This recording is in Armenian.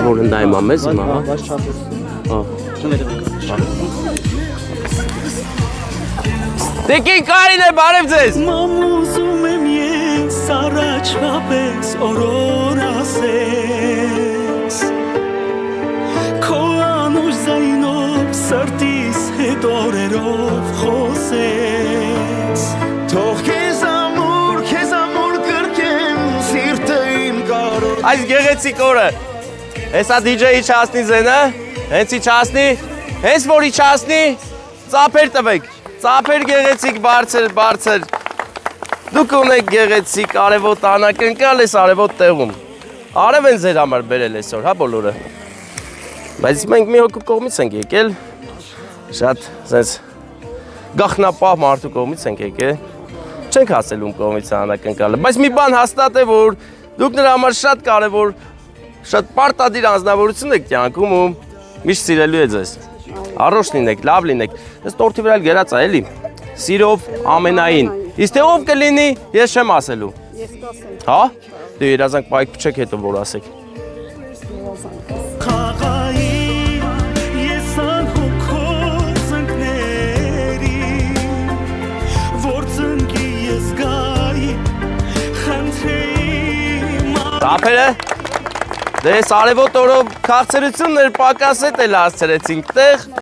որ նայում եմ ես հիմա, հա։ Տիկին Կարին է, բարև ձեզ։ Մամուզում եմ ես առաջվա պես օրոր ասես Քո անուշ զայնով սրտիս հետ օրերով խոսես Թող քեզ ամուր կրկեմ սիրտը իմ կարող Այս գեղեցիկ օրը, հեսա DJ-ի չասնի զենը, հենց իչասնի, հենց որ իչասնի, ծապեր տվեք, ծապեր գեղեցիկ բարձր, դուք ունեք գեղեցիկ արևոտ անակնկալ ես արևոտ տեղում, արև են ձեր համար բերել այսօր, հա բոլորը, բայց մենք մի հոգու կողմից ենք եկել, շատ զենց գախնապահ մարդու կողմից ենք եկել, չենք հասել ում կողմից անակնկալը, բայց մի բան հաստատ է, որ դուք նրա համար շատ կարևոր, շատ պարտադիր անձնավորություն եք կյանքում ու միշտ սիրելու է ձեզ, առողջ լինեք, լավ լինեք, ես տորթի վրա գերած է, էլի, սիրով ամենային, իսկ թե ով կլինի, ես չեմ ասելու, հա, դե երազանք պայք փչեք հետո որ ասեք, Տապերը, դե ես արևոտ օրով քաղցրություններ պակասետ էլ հասցրեցինք տեղ,